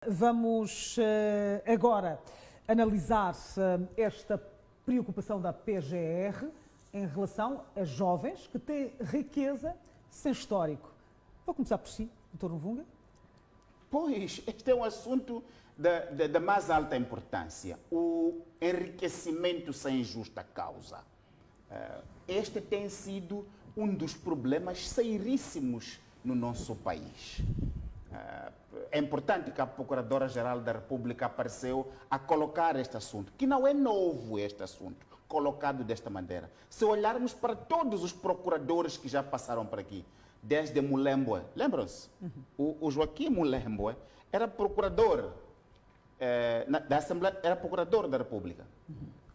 Vamos agora analisar esta preocupação da PGR em relação a jovens que têm riqueza sem histórico. Vou começar por si, Dr. Nvunga. Pois, este é um assunto da mais alta importância. O enriquecimento sem justa causa. Este tem sido um dos problemas seríssimos no nosso país. É importante que a Procuradora-Geral da República apareceu a colocar este assunto, que não é novo este assunto, colocado desta maneira. Se olharmos para todos os procuradores que já passaram por aqui, desde Mulembwe, lembram-se? O Joaquim Mulembwe era procurador da Assembleia, era procurador da República.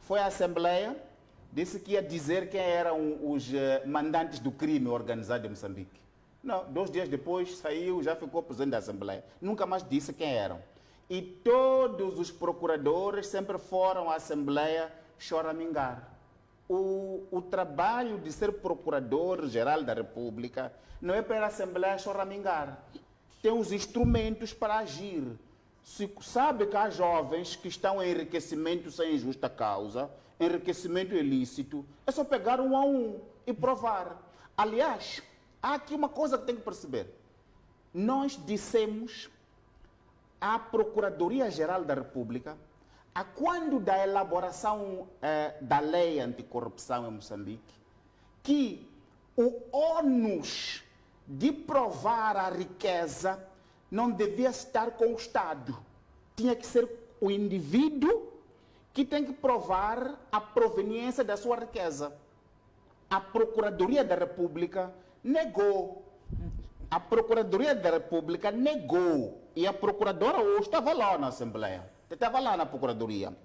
Foi à Assembleia, disse que ia dizer quem eram os mandantes do crime organizado em Moçambique. Não, 2 dias depois saiu, já ficou presidente da Assembleia. Nunca mais disse quem eram. E todos os procuradores sempre foram à Assembleia choramingar. O trabalho de ser procurador-geral da República não é para a Assembleia choramingar. Tem os instrumentos para agir. Se sabe que há jovens que estão em enriquecimento sem justa causa, enriquecimento ilícito, é só pegar um a um e provar. Aliás, há aqui uma coisa que tem que perceber. Nós dissemos à Procuradoria-Geral da República, a quando da elaboração da lei anticorrupção em Moçambique, que o ônus de provar a riqueza não devia estar com o Estado. Tinha que ser o indivíduo que tem que provar a proveniência da sua riqueza. A Procuradoria da República negou. A Procuradoria da República negou. E a Procuradora hoje estava lá na Assembleia. Estava lá na Procuradoria.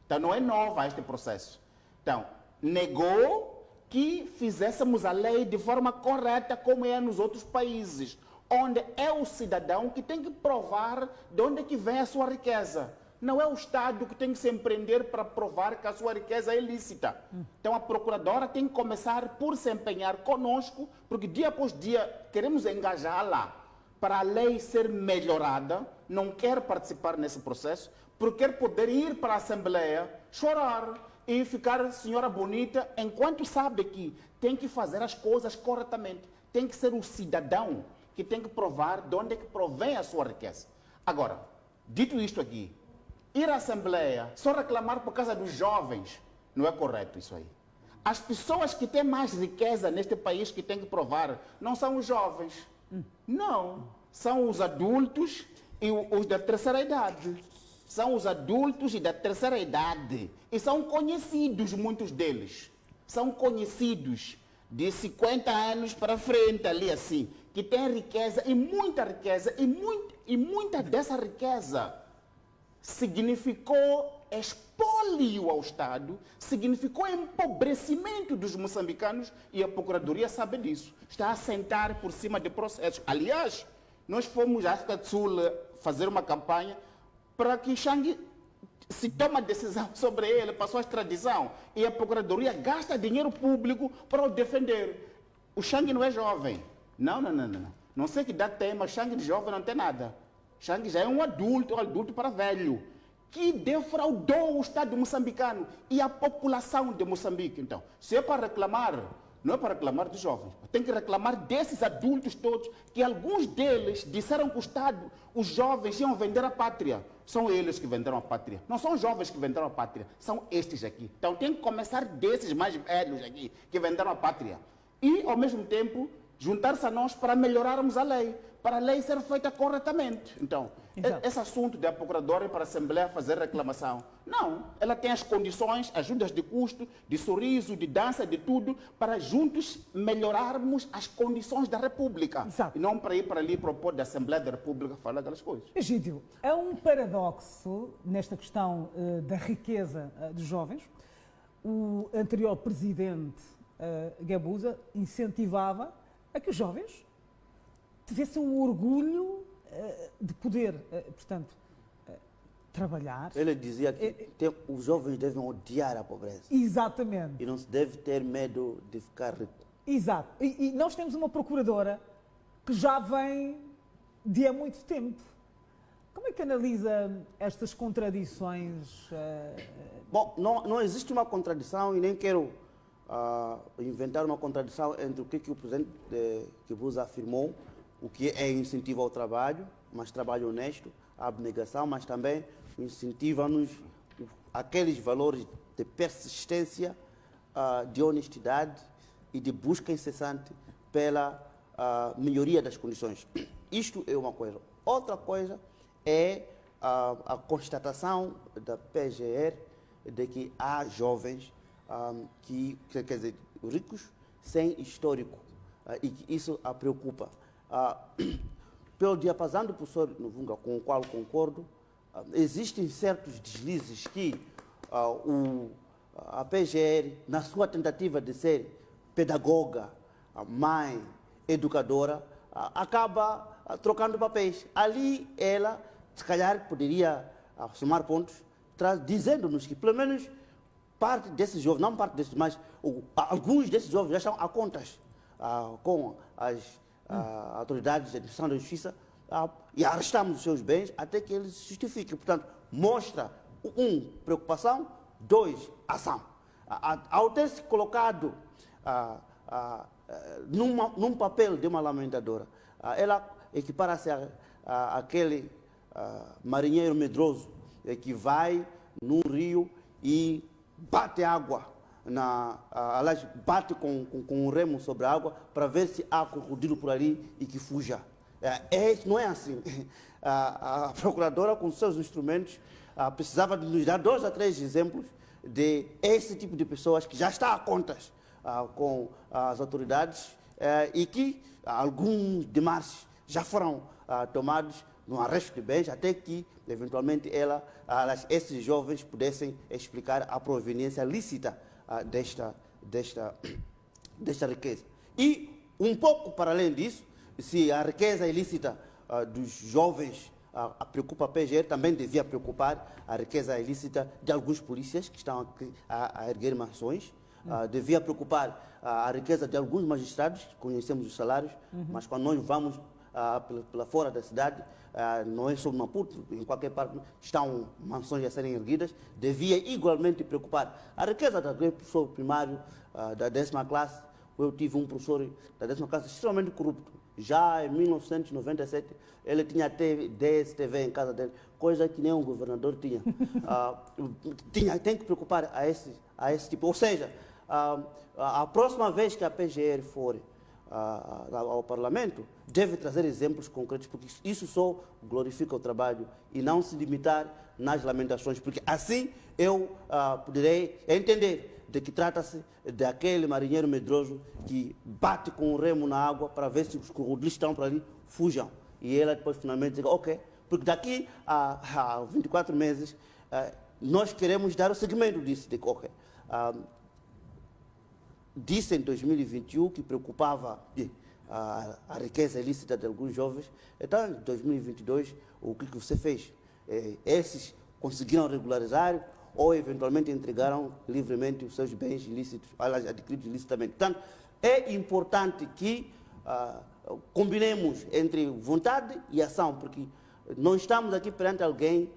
Então não é nova este processo. Então, negou que fizéssemos a lei de forma correta como é nos outros países, onde é o cidadão que tem que provar de onde é que vem a sua riqueza. Não é o Estado que tem que se empreender para provar que a sua riqueza é ilícita. Então a Procuradora tem que começar por se empenhar conosco, porque dia após dia queremos engajá-la para a lei ser melhorada, não quer participar nesse processo, porque quer poder ir para a Assembleia, chorar e ficar senhora bonita, enquanto sabe que tem que fazer as coisas corretamente. Tem que ser o cidadão que tem que provar de onde é que provém a sua riqueza. Agora, dito isto aqui, ir à Assembleia, só reclamar por causa dos jovens, não é correto isso aí. As pessoas que têm mais riqueza neste país que têm que provar, não são os jovens. Não, são os adultos e os da terceira idade. São os adultos e da terceira idade. E são conhecidos, muitos deles. São conhecidos de 50 anos para frente, ali assim, que têm riqueza, e muita dessa riqueza significou espólio ao Estado, significou empobrecimento dos moçambicanos, e a Procuradoria sabe disso. Está a sentar por cima de processos. Aliás, nós fomos à África do Sul fazer uma campanha para que Xangue se tome decisão sobre ele, para sua extradição, e a Procuradoria gasta dinheiro público para o defender. O Xangue não é jovem. Não. Não sei que idade tem, mas Xangue de jovem não tem nada. Xangue já é um adulto para velho, que defraudou o Estado moçambicano e a população de Moçambique. Então, se é para reclamar, não é para reclamar dos jovens, tem que reclamar desses adultos todos, que alguns deles disseram que o Estado, os jovens iam vender a pátria. São eles que venderam a pátria. Não são os jovens que venderam a pátria, são estes aqui. Então tem que começar desses mais velhos aqui, que venderam a pátria. E, ao mesmo tempo, juntar-se a nós para melhorarmos a lei, para a lei ser feita corretamente. Então, esse assunto da Procuradora para a Assembleia fazer reclamação, não, ela tem as condições, ajudas de custo, de sorriso, de dança, de tudo, para juntos melhorarmos as condições da República. Exato. E não para ir para ali propor da Assembleia da República falar aquelas coisas. Egídio, é um paradoxo nesta questão da riqueza dos jovens. O anterior presidente Guebuza incentivava a que os jovens tivessem um orgulho de poder, portanto, trabalhar. Ele dizia que os jovens devem odiar a pobreza. Exatamente. E não se deve ter medo de ficar rico. Exato. E nós temos uma procuradora que já vem de há muito tempo. Como é que analisa estas contradições? Bom, não existe uma contradição e nem quero inventar uma contradição entre o que o presidente Kibuza afirmou, o que é incentivo ao trabalho, mas trabalho honesto, a abnegação, mas também incentiva-nos aqueles valores de persistência, de honestidade e de busca incessante pela melhoria das condições. Isto é uma coisa. Outra coisa é a constatação da PGR de que há jovens quer dizer, ricos sem histórico e que isso a preocupa. Pelo diapasão do professor Novunga, com o qual concordo, existem certos deslizes que a PGR, na sua tentativa de ser pedagoga, mãe, educadora, acaba trocando papéis. Ali ela, se calhar, poderia somar pontos, dizendo-nos que, pelo menos, parte desses jovens, não parte desses, mas alguns desses jovens já estão a contas com as autoridades de administração da justiça e arrestamos os seus bens até que eles se justifiquem. Portanto, mostra, preocupação, 2, ação. Ao ter se colocado num papel de uma lamentadora, ela equipara-se àquele marinheiro medroso que vai num rio e bate água, aliás, bate com um remo sobre a água para ver se há crocodilo por ali e que fuja. Não é assim. A procuradora, com seus instrumentos, precisava de nos dar 2 a 3 exemplos de esse tipo de pessoas que já está a contas com as autoridades e que alguns demarches já foram tomados no arresto de bens, até que, eventualmente, esses jovens pudessem explicar a proveniência lícita desta riqueza. E, um pouco para além disso, se a riqueza ilícita dos jovens preocupa a PGR, também devia preocupar a riqueza ilícita de alguns polícias que estão a erguer mansões, devia preocupar a riqueza de alguns magistrados, que conhecemos os salários, mas quando nós vamos pela fora da cidade, não é só no Maputo, em qualquer parte, estão mansões a serem erguidas, devia igualmente preocupar a riqueza daquele professor primário da 10ª classe. Eu tive um professor da 10ª classe extremamente corrupto. Já em 1997, ele tinha até DSTV em casa dele, coisa que nem um governador tinha. Tem que preocupar a esse tipo. Ou seja, a próxima vez que a PGR for ao Parlamento, deve trazer exemplos concretos, porque isso só glorifica o trabalho e não se limitar nas lamentações, porque assim eu poderei entender de que trata-se daquele marinheiro medroso que bate com o remo na água para ver se os crocodilos estão por ali, fujam. E ela depois finalmente diz, ok, porque daqui a 24 meses nós queremos dar o segmento disso, de ok. Disse em 2021 que preocupava a riqueza ilícita de alguns jovens. Então, em 2022, o que você fez? Esses conseguiram regularizar ou eventualmente entregaram livremente os seus bens ilícitos, adquiridos ilicitamente. Portanto, é importante que combinemos entre vontade e ação, porque não estamos aqui perante alguém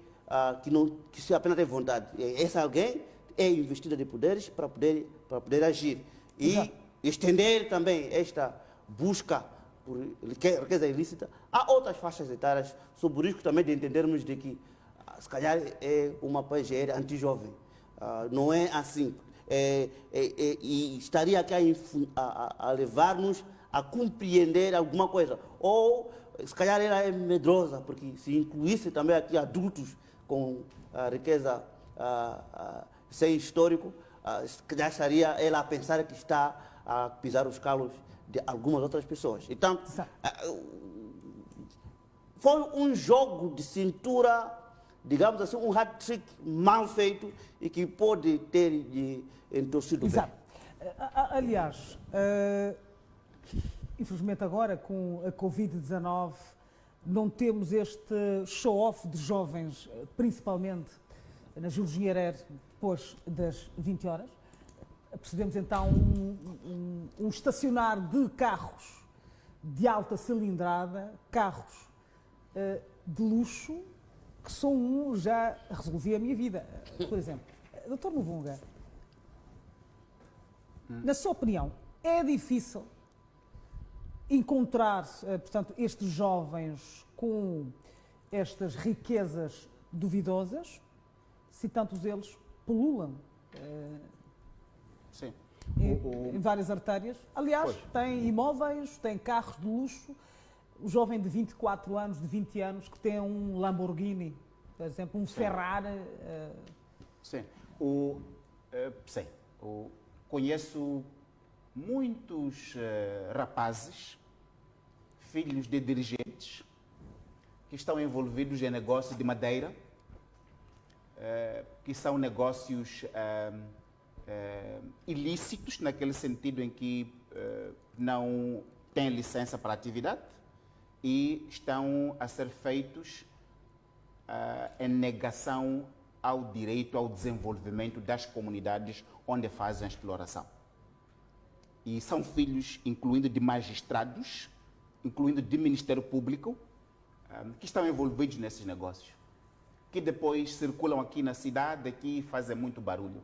que apenas tem vontade. Esse alguém é investida de poderes para poder agir. E estender também esta busca por riqueza ilícita a outras faixas etárias, sob o risco também de entendermos de que, se calhar, é uma PGR anti-jovem. Não é assim. E estaria aqui a levar-nos a compreender alguma coisa. Ou, se calhar, ela é medrosa, porque se incluísse também aqui adultos com riqueza sem histórico, já estaria ela a pensar que está a pisar os calos de algumas outras pessoas. Então, foi um jogo de cintura, digamos assim, um hat-trick mal feito e que pode ter entorcido bem. Aliás, infelizmente agora com a Covid-19 não temos este show-off de jovens, principalmente na Jules Nyerere, depois das 20 horas. Percebemos então um estacionar de carros de alta cilindrada, carros de luxo, que só um já resolvia a minha vida. Por exemplo, Dr. Luvunga, na sua opinião, é difícil encontrar, portanto, estes jovens com estas riquezas duvidosas, se tantos eles pululam Sim. em várias artérias. Aliás, Pois. tem imóveis, tem carros de luxo. O jovem de 24 anos, de 20 anos, que tem um Lamborghini, por exemplo, um Ferrari. Sim. Sim. Conheço muitos rapazes, filhos de dirigentes, que estão envolvidos em negócios de madeira, que são negócios ilícitos, naquele sentido em que não têm licença para a atividade e estão a ser feitos em negação ao direito ao desenvolvimento das comunidades onde fazem a exploração. E são filhos, incluindo de magistrados, incluindo de Ministério Público, que estão envolvidos nesses negócios, que depois circulam aqui na cidade, aqui fazem muito barulho.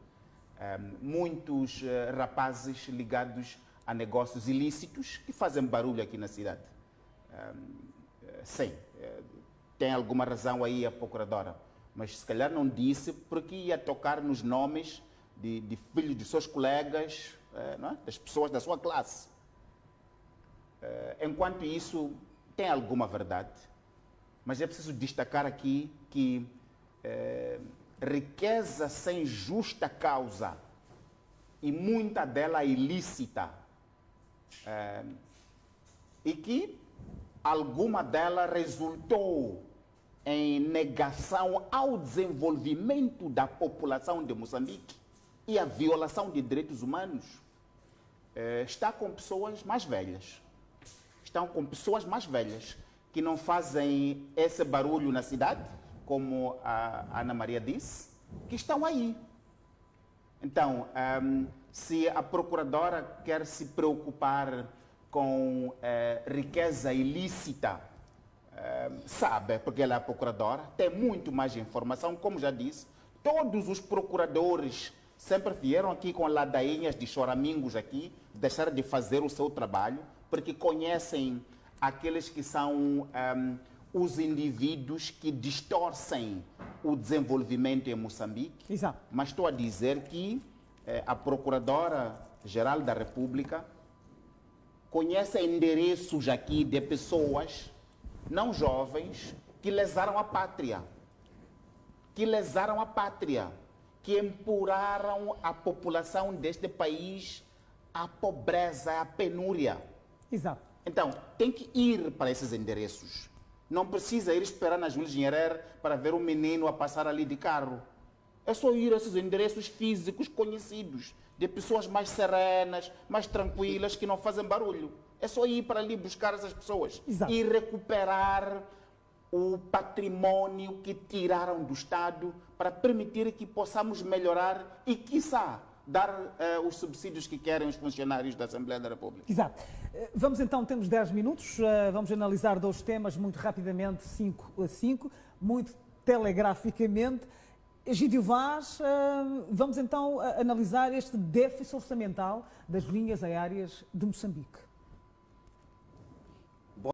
Muitos rapazes ligados a negócios ilícitos que fazem barulho aqui na cidade. Sim, tem alguma razão aí a procuradora, mas se calhar não disse porque ia tocar nos nomes de filhos de seus colegas, não é? Das pessoas da sua classe. Enquanto isso, tem alguma verdade, mas é preciso destacar aqui que riqueza sem justa causa e muita dela ilícita, e que alguma dela resultou em negação ao desenvolvimento da população de Moçambique e a violação de direitos humanos, está com pessoas mais velhas. Estão com pessoas mais velhas que não fazem esse barulho na cidade, como a Ana Maria disse, que estão aí. Então, se a procuradora quer se preocupar com riqueza ilícita, sabe, porque ela é procuradora, tem muito mais informação, como já disse. Todos os procuradores sempre vieram aqui com ladainhas de choramingos aqui, deixaram de fazer o seu trabalho, porque conhecem aqueles que são os indivíduos que distorcem o desenvolvimento em Moçambique. Exato. Mas estou a dizer que a Procuradora-Geral da República conhece endereços aqui de pessoas, não jovens, que lesaram a pátria. Que empurraram a população deste país à pobreza, à penúria. Exato. Então, tem que ir para esses endereços. Não precisa ir esperar na Júlio Ginherer para ver um menino a passar ali de carro. É só ir a esses endereços físicos conhecidos, de pessoas mais serenas, mais tranquilas, que não fazem barulho. É só ir para ali buscar essas pessoas. Exato. E recuperar o patrimônio que tiraram do Estado para permitir que possamos melhorar e, quiçá, dar os subsídios que querem os funcionários da Assembleia da República. Exato. Vamos então, temos 10 minutos, vamos analisar 2 temas muito rapidamente, 5 a 5, muito telegraficamente. Egídio Vaz, vamos então analisar este déficit orçamental das linhas aéreas de Moçambique.